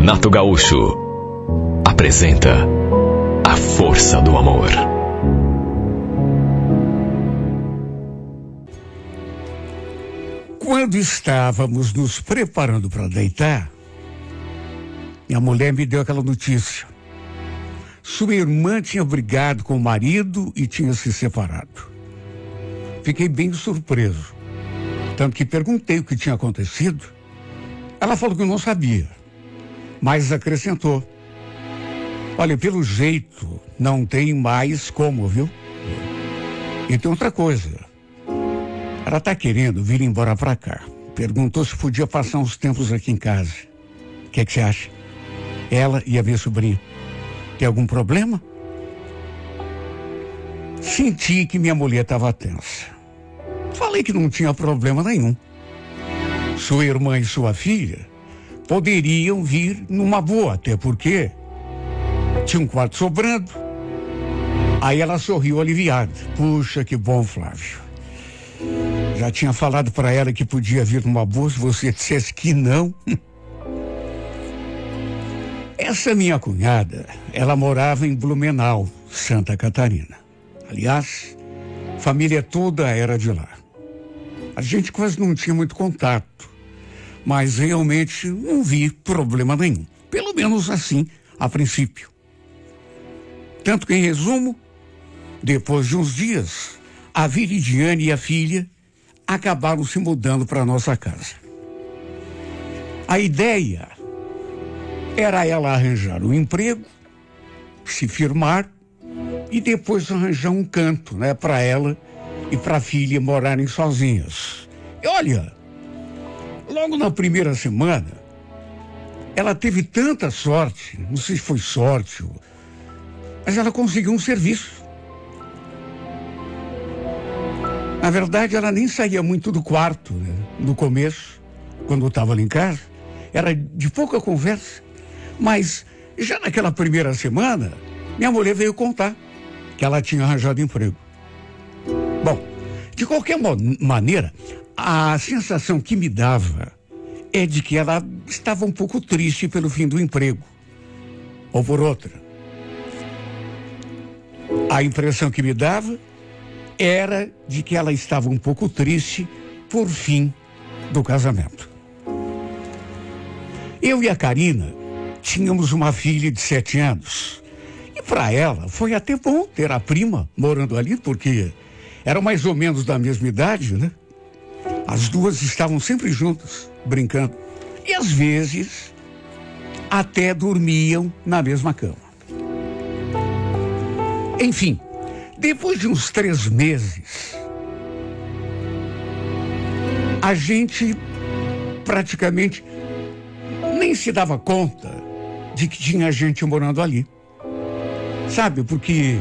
Renato Gaúcho apresenta A Força do Amor. Quando estávamos nos preparando para deitar, minha mulher me deu aquela notícia. Sua irmã tinha brigado com o marido e tinha se separado. Fiquei bem surpreso, tanto que perguntei o que tinha acontecido. Ela falou que não sabia, mas acrescentou: olha, pelo jeito, não tem mais como, viu? E tem outra coisa. Ela está querendo vir embora para cá. Perguntou se podia passar uns tempos aqui em casa. O que você acha? Ela e a minha sobrinha. Tem algum problema? Senti que minha mulher estava tensa. Falei que não tinha problema nenhum. Sua irmã e sua filha poderiam vir numa boa, até porque tinha um quarto sobrando. Aí ela sorriu aliviada. Puxa, que bom, Flávio. Já tinha falado para ela que podia vir numa boa, se você dissesse que não. Essa minha cunhada, ela morava em Blumenau, Santa Catarina. Aliás, a família toda era de lá. A gente quase não tinha muito contato, mas realmente não vi problema nenhum. Pelo menos assim, a princípio. Tanto que, em resumo, depois de uns dias, a Viridiane e a filha acabaram se mudando para nossa casa. A ideia era ela arranjar um emprego, se firmar e depois arranjar um canto, né, para ela e para a filha morarem sozinhas. E olha, logo na primeira semana, ela teve tanta sorte, não sei se foi sorte, mas ela conseguiu um serviço. Na verdade, ela nem saía muito do quarto, né? No começo, quando eu estava ali em casa. Era de pouca conversa. Mas, já naquela primeira semana, minha mulher veio contar que ela tinha arranjado emprego. Bom, de qualquer maneira, a sensação que me dava é de que ela estava um pouco triste pelo fim do emprego. Ou por outra. A impressão que me dava era de que ela estava um pouco triste por fim do casamento. Eu e a Karina tínhamos uma filha de 7 anos. E para ela foi até bom ter a prima morando ali, porque eram mais ou menos da mesma idade, né? As duas estavam sempre juntas, brincando. E às vezes até dormiam na mesma cama. Enfim, depois de uns 3 meses, a gente praticamente nem se dava conta de que tinha gente morando ali. Sabe, porque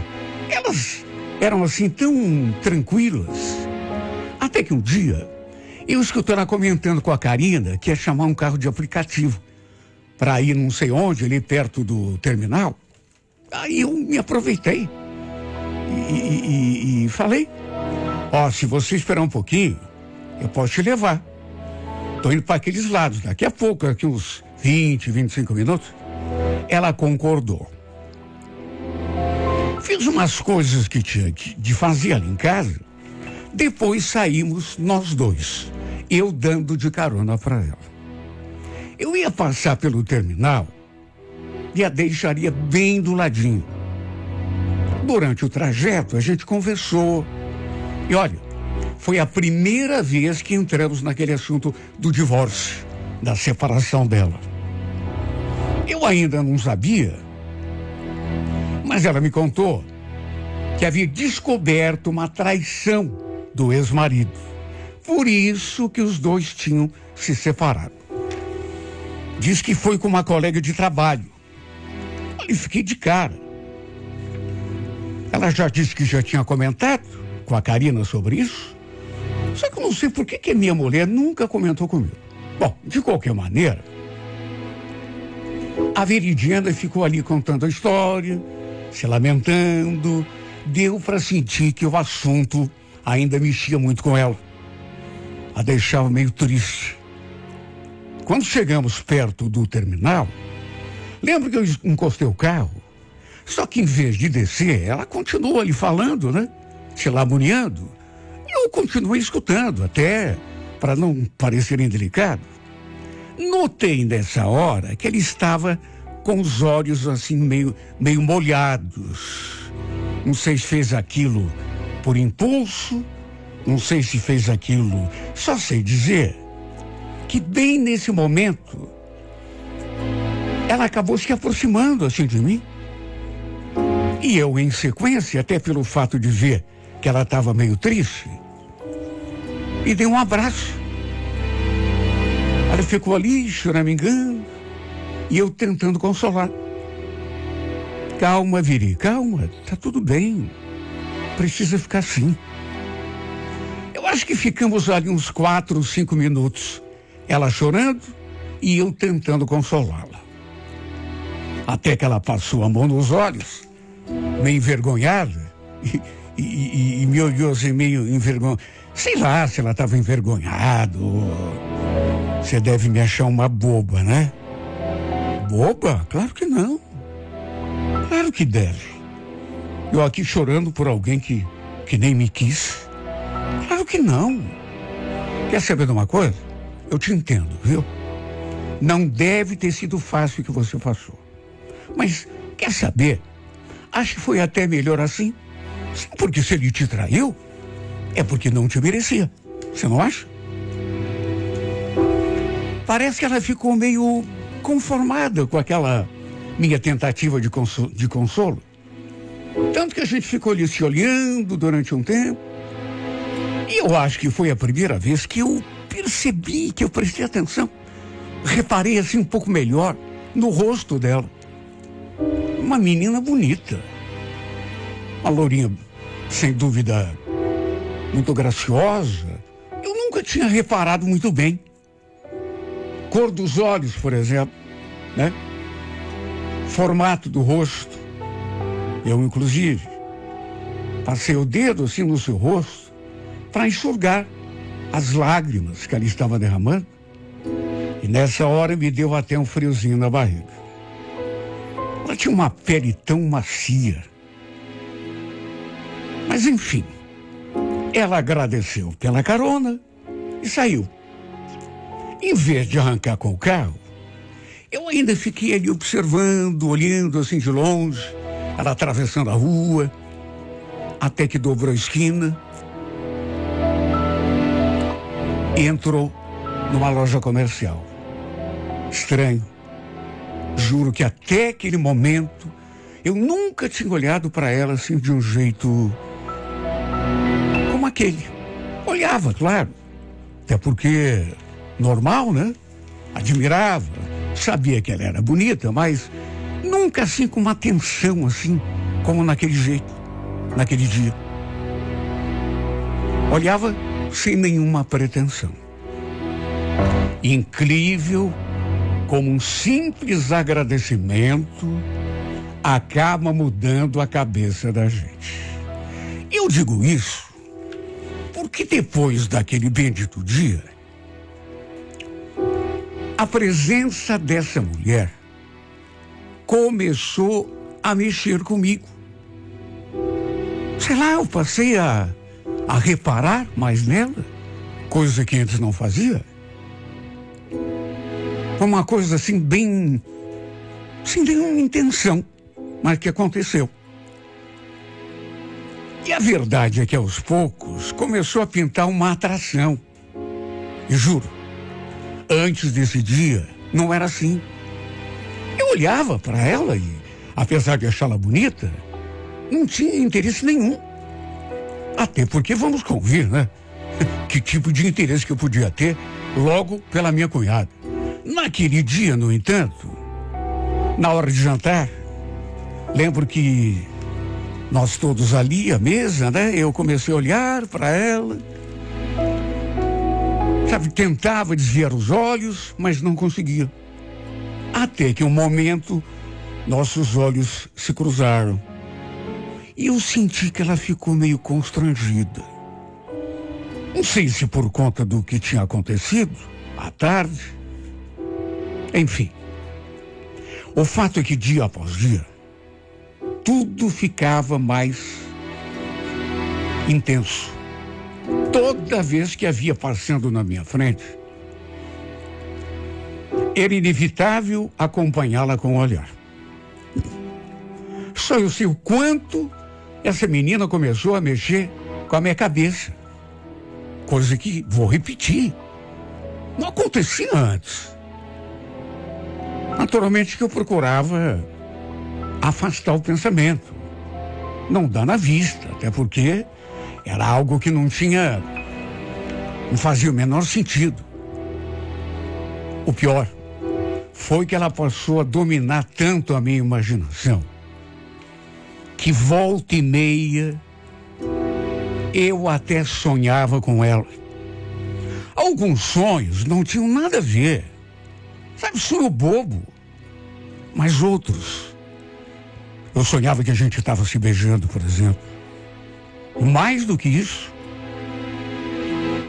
elas eram assim tão tranquilas. Até que um dia, eu escutei ela comentando com a Karina que ia chamar um carro de aplicativo para ir não sei onde, ali perto do terminal. Aí eu me aproveitei e falei: ó, se você esperar um pouquinho, eu posso te levar. Tô indo para aqueles lados, daqui a pouco, aqui uns 20, 25 minutos. Ela concordou. Fiz umas coisas que tinha de fazer ali em casa. Depois saímos nós dois, eu dando de carona para ela. Eu ia passar pelo terminal e a deixaria bem do ladinho. Durante o trajeto, a gente conversou. E olha, foi a primeira vez que entramos naquele assunto do divórcio, da separação dela. Eu ainda não sabia, mas ela me contou que havia descoberto uma traição do ex-marido. Por isso que os dois tinham se separado. Diz que foi com uma colega de trabalho. Olha, fiquei de cara. Ela já disse que já tinha comentado com a Karina sobre isso. Só que eu não sei por que a minha mulher nunca comentou comigo. Bom, de qualquer maneira, a Veridiana ficou ali contando a história, se lamentando. Deu para sentir que o assunto ainda mexia muito com ela. A deixava meio triste. Quando chegamos perto do terminal, Lembro que eu encostei o carro, só que em vez de descer, ela continuou ali falando, né? Se labuneando. E eu continuei escutando, até para não parecer indelicado. Notei nessa hora que ele estava com os olhos assim meio molhados. Não sei se fez aquilo por impulso, não sei se fez aquilo, só sei dizer que bem nesse momento ela acabou se aproximando assim de mim. E eu, em sequência, até pelo fato de ver que ela estava meio triste, e dei um abraço. Ela ficou ali choramingando e eu tentando consolar. Calma, Viri, calma, tá tudo bem. Precisa ficar assim. Eu acho que ficamos ali uns 4, 5 minutos. Ela chorando e eu tentando consolá-la. Até que ela passou a mão nos olhos, meio envergonhada, e me olhou assim meio envergonhada. Sei lá se ela estava envergonhada ou... Você deve me achar uma boba, né? Boba? Claro que não. Claro que deve. Eu aqui chorando por alguém que nem me quis. Claro que não. Quer saber de uma coisa? Eu te entendo, viu? Não deve ter sido fácil o que você passou. Mas, quer saber? Acho que foi até melhor assim. Sim, porque se ele te traiu, é porque não te merecia. Você não acha? Parece que ela ficou meio conformada com aquela minha tentativa de consolo. Tanto que a gente ficou ali se olhando durante um tempo. E eu acho que foi a primeira vez que eu percebi, que eu prestei atenção. Reparei assim um pouco melhor no rosto dela. Uma menina bonita. Uma lourinha, sem dúvida, muito graciosa. Eu nunca tinha reparado muito bem. Cor dos olhos, por exemplo, né? Formato do rosto. Eu, inclusive, passei o dedo assim no seu rosto para enxugar as lágrimas que ela estava derramando. E nessa hora me deu até um friozinho na barriga. Ela tinha uma pele tão macia. Mas, enfim, ela agradeceu pela carona e saiu. Em vez de arrancar com o carro, eu ainda fiquei ali observando, olhando assim de longe, ela atravessando a rua, até que dobrou a esquina e entrou numa loja comercial. Estranho. Juro que até aquele momento eu nunca tinha olhado para ela assim de um jeito como aquele. Olhava, claro, até porque normal, né? Admirava, sabia que ela era bonita, mas nunca assim com uma atenção assim, como naquele jeito, naquele dia. Olhava sem nenhuma pretensão. Incrível como um simples agradecimento acaba mudando a cabeça da gente. Eu digo isso porque depois daquele bendito dia, a presença dessa mulher começou a mexer comigo. Sei lá, eu passei a reparar mais nela, coisa que antes não fazia. Foi uma coisa assim bem, sem nenhuma intenção, mas que aconteceu. E a verdade é que aos poucos começou a pintar uma atração. E juro, antes desse dia não era assim. Eu olhava para ela e, apesar de achá-la bonita, não tinha interesse nenhum. Até porque, vamos convir, né? Que tipo de interesse que eu podia ter logo pela minha cunhada. Naquele dia, no entanto, na hora de jantar, lembro que nós todos ali, à mesa, né? Eu comecei a olhar para ela. Sabe, tentava desviar os olhos, mas não conseguia. Até que um momento, nossos olhos se cruzaram. E eu senti que ela ficou meio constrangida. Não sei se por conta do que tinha acontecido à tarde. Enfim, O fato é que dia após dia, tudo ficava mais intenso. Toda vez que havia passando na minha frente, era inevitável acompanhá-la com o olhar. Só eu sei o quanto essa menina começou a mexer com a minha cabeça. Coisa que, vou repetir, não acontecia antes. Naturalmente que eu procurava afastar o pensamento, não dar na vista, até porque era algo que não fazia o menor sentido. O pior foi que ela passou a dominar tanto a minha imaginação, que volta e meia eu até sonhava com ela. Alguns sonhos não tinham nada a ver, sabe, sonho bobo. Mas outros, eu sonhava que a gente estava se beijando, por exemplo. Mais do que isso,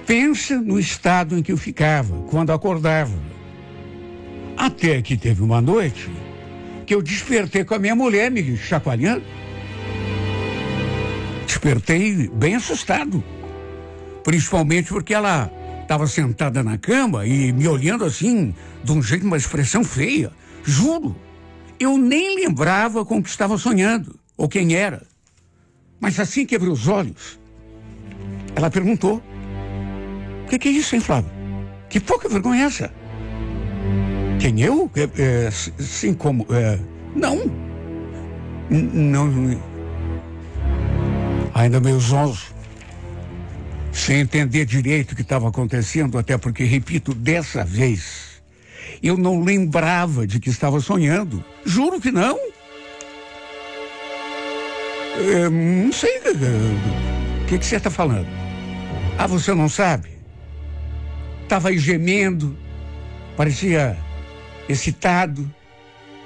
pensa no estado em que eu ficava quando acordava. Até que teve uma noite que eu despertei com a minha mulher me chacoalhando. Despertei bem assustado, principalmente porque ela estava sentada na cama e me olhando assim, de um jeito, uma expressão feia. Juro, eu nem lembrava com o que estava sonhando, ou quem era. Mas assim que abri os olhos, ela perguntou: o que é isso, hein, Flávio? Que pouca vergonha é essa? Quem, eu? Sim, como? Não. Não. Ainda meio zonzo, sem entender direito o que estava acontecendo, até porque, repito, dessa vez, eu não lembrava de que estava sonhando. Juro que não. Não sei o que você está falando. Ah, você não sabe? Estava aí gemendo, parecia excitado.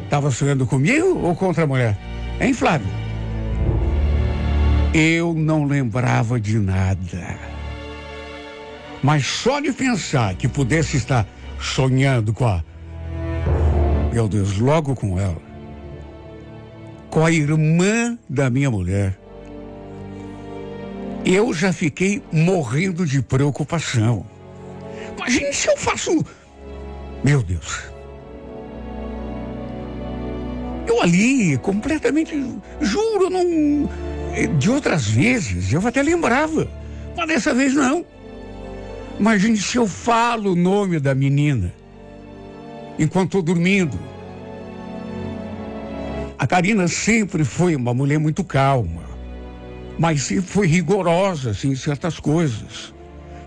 Estava sonhando comigo ou com outra mulher? Hein, Flávio? Eu não lembrava de nada. Mas só de pensar que pudesse estar sonhando com a... Meu Deus, logo com ela. Com a irmã da minha mulher. Eu já fiquei morrendo de preocupação. Imagine se eu faço... Meu Deus. Eu ali, completamente... Juro, não... De outras vezes, eu até lembrava. Mas dessa vez não. Imagine se eu falo o nome da menina enquanto estou dormindo. A Karina sempre foi uma mulher muito calma, mas sempre foi rigorosa assim, em certas coisas.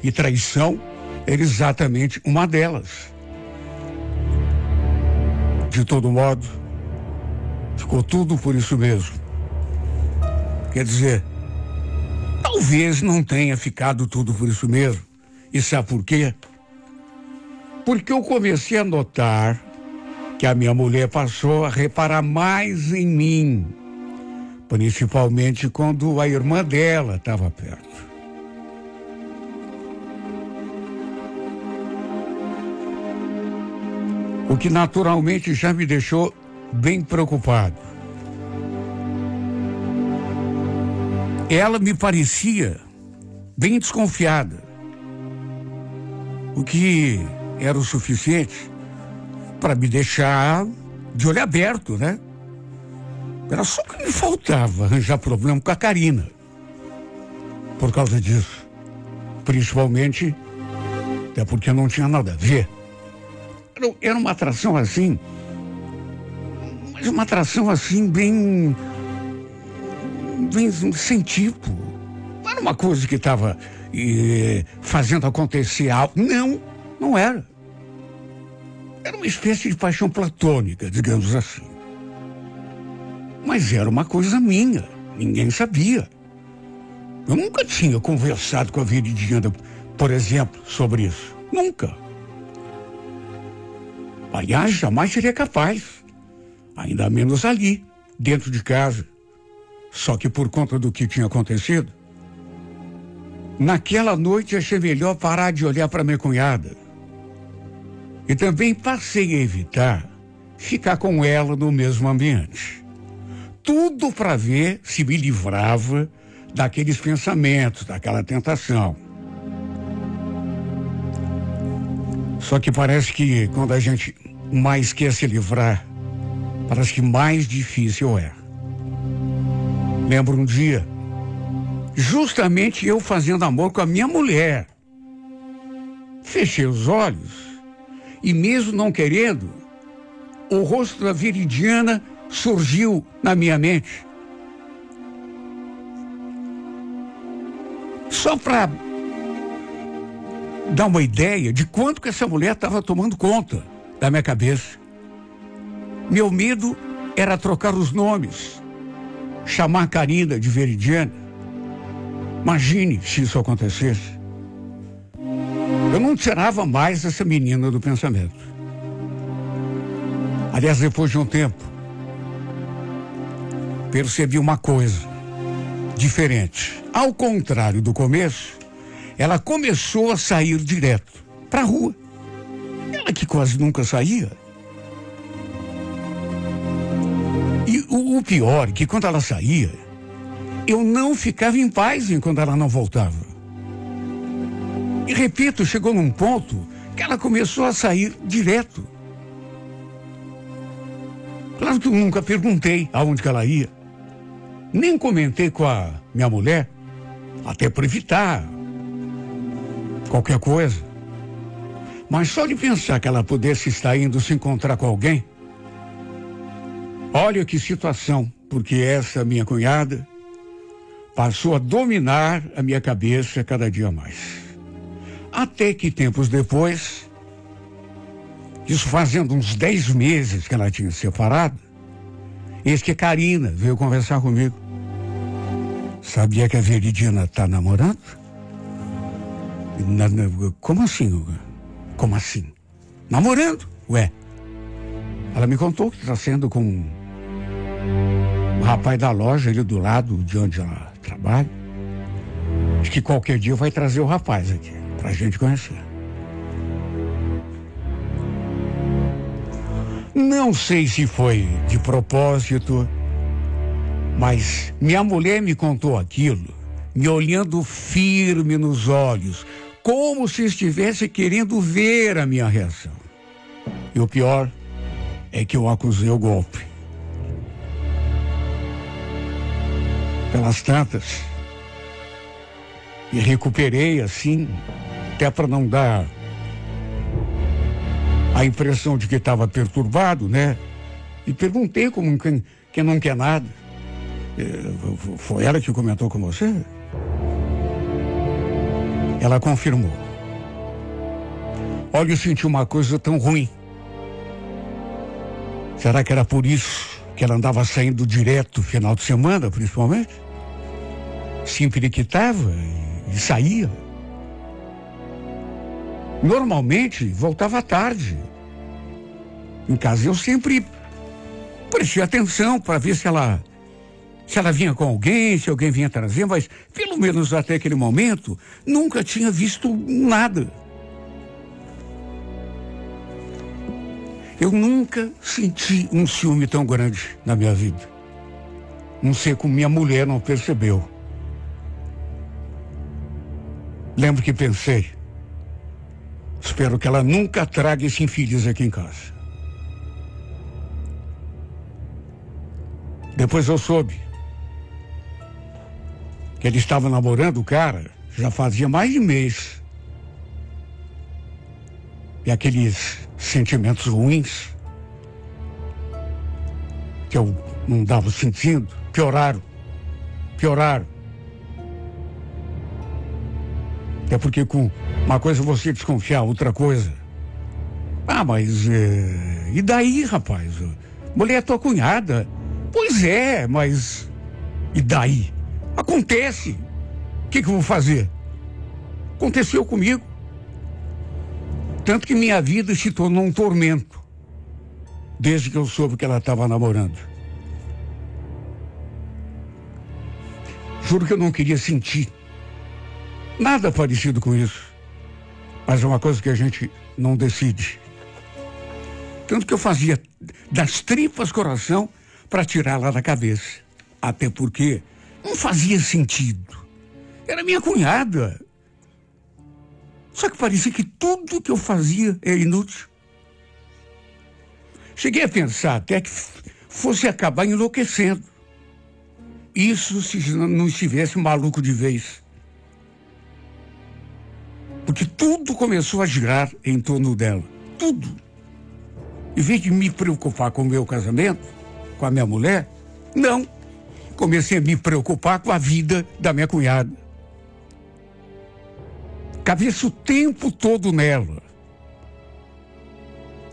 E traição era exatamente uma delas. De todo modo, ficou tudo por isso mesmo. Quer dizer, talvez não tenha ficado tudo por isso mesmo. E sabe por quê? Porque eu comecei a notar que a minha mulher passou a reparar mais em mim, principalmente quando a irmã dela estava perto. O que naturalmente já me deixou bem preocupado. Ela me parecia bem desconfiada, o que era o suficiente para me deixar de olho aberto, né? Era só que me faltava arranjar problema com a Karina. Por causa disso. Principalmente, até porque não tinha nada a ver. Era uma atração assim, mas uma atração assim bem sem tipo. Não era uma coisa que estava fazendo acontecer algo. Não era. Era uma espécie de paixão platônica, digamos assim. Mas era uma coisa minha. Ninguém sabia. Eu nunca tinha conversado com a Viridiana, por exemplo, sobre isso. Nunca. Aliás, jamais seria capaz. Ainda menos ali, dentro de casa. Só que por conta do que tinha acontecido, naquela noite achei melhor parar de olhar para minha cunhada. E também passei a evitar ficar com ela no mesmo ambiente. Tudo para ver se me livrava daqueles pensamentos, daquela tentação. Só que parece que quando a gente mais quer se livrar, parece que mais difícil é. Lembro um dia, justamente eu fazendo amor com a minha mulher. Fechei os olhos e, mesmo não querendo, o rosto da Viridiana surgiu na minha mente. Só para dar uma ideia de quanto que essa mulher estava tomando conta da minha cabeça. Meu medo era trocar os nomes, chamar a Karina de Veridiana. Imagine se isso acontecesse. Eu não tirava mais essa menina do pensamento. Aliás, depois de um tempo, percebi uma coisa diferente. Ao contrário do começo, ela começou a sair direto para a rua. Ela que quase nunca saía. E o pior é que quando ela saía, eu não ficava em paz enquanto ela não voltava. E repito, chegou num ponto que ela começou a sair direto. Claro que eu nunca perguntei aonde que ela ia. Nem comentei com a minha mulher, até para evitar qualquer coisa. Mas só de pensar que ela pudesse estar indo se encontrar com alguém, olha que situação, porque essa minha cunhada passou a dominar a minha cabeça cada dia mais. Até que tempos depois, isso fazendo uns 10 meses que ela tinha separado, eis que a Karina veio conversar comigo. Sabia que a Veridiana está namorando? Como assim? Como assim? Namorando? Ué. Ela me contou que está sendo com um rapaz da loja ali do lado de onde ela trabalha. Acho que qualquer dia vai trazer o rapaz aqui, pra gente conhecer. Não sei se foi de propósito, mas minha mulher me contou aquilo, me olhando firme nos olhos, como se estivesse querendo ver a minha reação. E o pior é que eu acusei o golpe. Pelas tantas, e recuperei assim, até para não dar a impressão de que estava perturbado, né? E perguntei como quem não quer nada. Foi ela que comentou com você? Ela confirmou. Olha, eu senti uma coisa tão ruim. Será que era por isso que ela andava saindo direto final de semana, principalmente? Se empiriquitava e saía. Normalmente voltava à tarde. Em casa eu sempre prestei atenção para ver se ela vinha com alguém, se alguém vinha trazer, mas pelo menos até aquele momento nunca tinha visto nada. Eu nunca senti um ciúme tão grande na minha vida. Não sei como minha mulher não percebeu. Lembro que pensei, espero que ela nunca traga esse infeliz aqui em casa. Depois eu soube que ele estava namorando o cara já fazia mais de mês. E aqueles sentimentos ruins que eu não estava sentindo, pioraram. Até porque com uma coisa você desconfiar, outra coisa. Mas e daí, rapaz? Mulher é tua cunhada. Pois é, mas e daí? Acontece. O que eu vou fazer? Aconteceu comigo. Tanto que minha vida se tornou um tormento desde que eu soube que ela estava namorando. Juro que eu não queria sentir nada parecido com isso. Mas é uma coisa que a gente não decide. Tanto que eu fazia das tripas coração para tirá-la da cabeça. Até porque não fazia sentido. Era minha cunhada. Só que parecia que tudo que eu fazia era inútil. Cheguei a pensar até que fosse acabar enlouquecendo. Isso se não estivesse maluco de vez. Porque tudo começou a girar em torno dela. Tudo. Em vez de me preocupar com o meu casamento, com a minha mulher, não. Comecei a me preocupar com a vida da minha cunhada. Cabeça o tempo todo nela.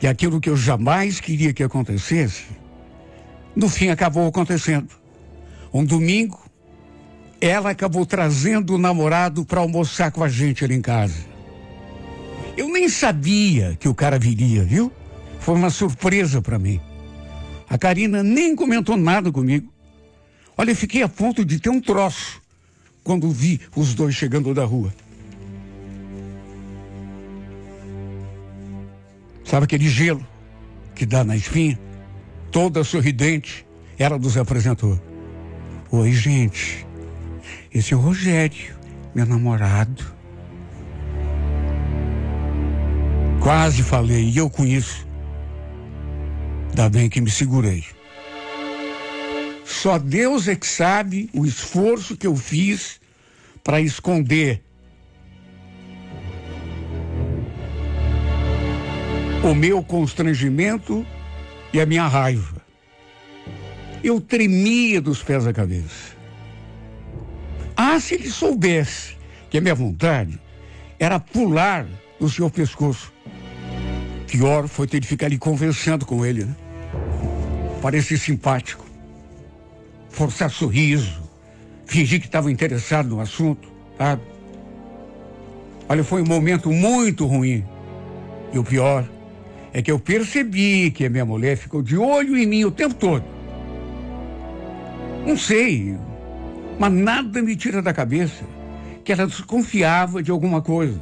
E aquilo que eu jamais queria que acontecesse, no fim acabou acontecendo. Um domingo, ela acabou trazendo o namorado para almoçar com a gente ali em casa. Eu nem sabia que o cara viria, viu? Foi uma surpresa para mim. A Karina nem comentou nada comigo. Olha, eu fiquei a ponto de ter um troço quando vi os dois chegando da rua. Sabe aquele gelo que dá na espinha? Toda sorridente, ela nos apresentou. Oi, gente. Esse é o Rogério, meu namorado. Quase falei, e eu com isso. Ainda bem que me segurei. Só Deus é que sabe o esforço que eu fiz para esconder o meu constrangimento e a minha raiva. Eu tremia dos pés à cabeça. Ah, se ele soubesse que a minha vontade era pular no seu pescoço. Pior foi ter de ficar ali conversando com ele, né? Parecer simpático. Forçar sorriso. Fingir que estava interessado no assunto, sabe? Olha, foi um momento muito ruim. E o pior é que eu percebi que a minha mulher ficou de olho em mim o tempo todo. Não sei, mas nada me tira da cabeça que ela desconfiava de alguma coisa.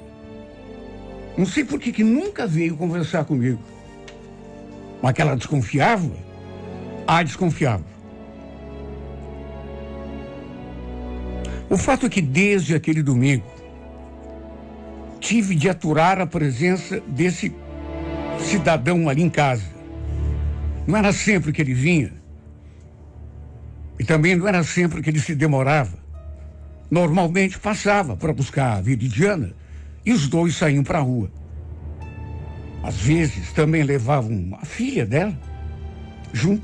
Não sei por que nunca veio conversar comigo. Mas que ela desconfiava, desconfiava. O fato é que desde aquele domingo tive de aturar a presença desse cidadão ali em casa. Não era sempre que ele vinha. E também não era sempre que ele se demorava. Normalmente passava para buscar a Viridiana e os dois saíam para a rua. Às vezes também levavam a filha dela junto.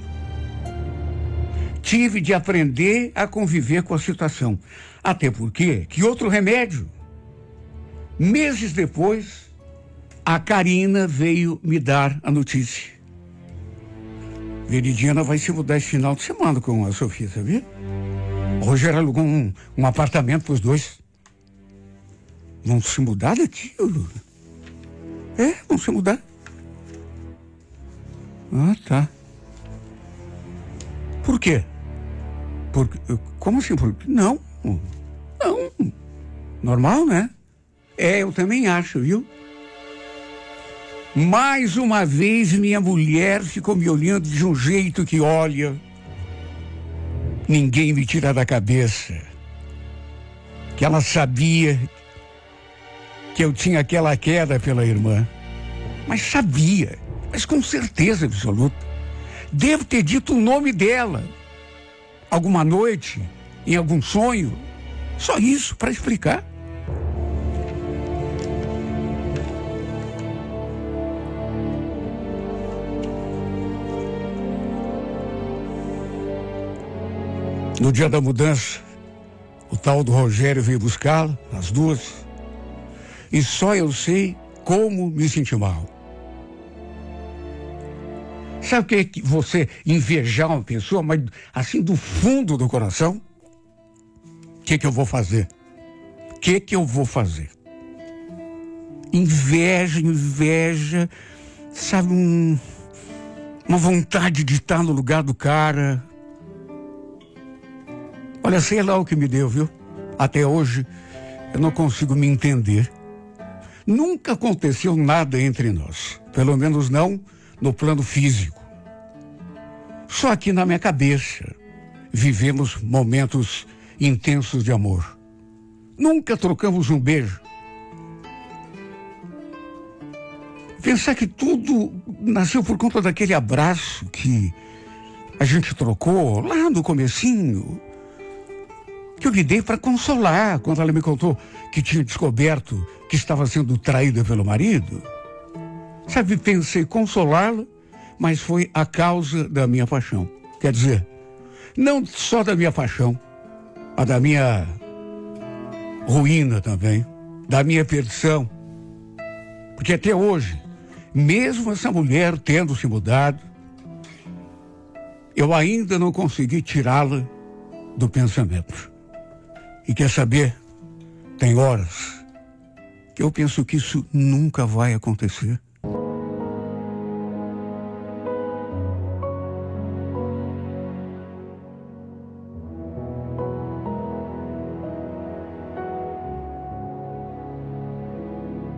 Tive de aprender a conviver com a situação. Até porque, que outro remédio? Meses depois, a Karina veio me dar a notícia. Veridiana vai se mudar esse final de semana com a Sofia, sabia? O Rogério alugou um apartamento para os dois. Vão se mudar daqui? Vão se mudar. Ah, tá. Por quê? Como assim? Não. Normal, né? Eu também acho, viu? Mais uma vez minha mulher ficou me olhando de um jeito que, olha, ninguém me tira da cabeça. Que ela sabia que eu tinha aquela queda pela irmã. Mas sabia, mas com certeza absoluta. Devo ter dito o nome dela. Alguma noite, em algum sonho. Só isso para explicar. No dia da mudança, o tal do Rogério veio buscá-la, as duas, e só eu sei como me senti mal. Sabe o que é que você invejar uma pessoa, mas assim do fundo do coração? O que eu vou fazer? O que eu vou fazer? Inveja, sabe, uma vontade de estar no lugar do cara. Olha, sei lá o que me deu, viu? Até hoje, eu não consigo me entender. Nunca aconteceu nada entre nós. Pelo menos não no plano físico. Só que na minha cabeça vivemos momentos intensos de amor. Nunca trocamos um beijo. Pensar que tudo nasceu por conta daquele abraço que a gente trocou lá no comecinho, que eu lhe dei para consolar quando ela me contou que tinha descoberto que estava sendo traída pelo marido. Sabe, pensei consolá-la, mas foi a causa da minha paixão. Quer dizer, não só da minha paixão, mas da minha ruína também, da minha perdição. Porque até hoje, mesmo essa mulher tendo se mudado, eu ainda não consegui tirá-la do pensamento. E quer saber? Tem horas que eu penso que isso nunca vai acontecer.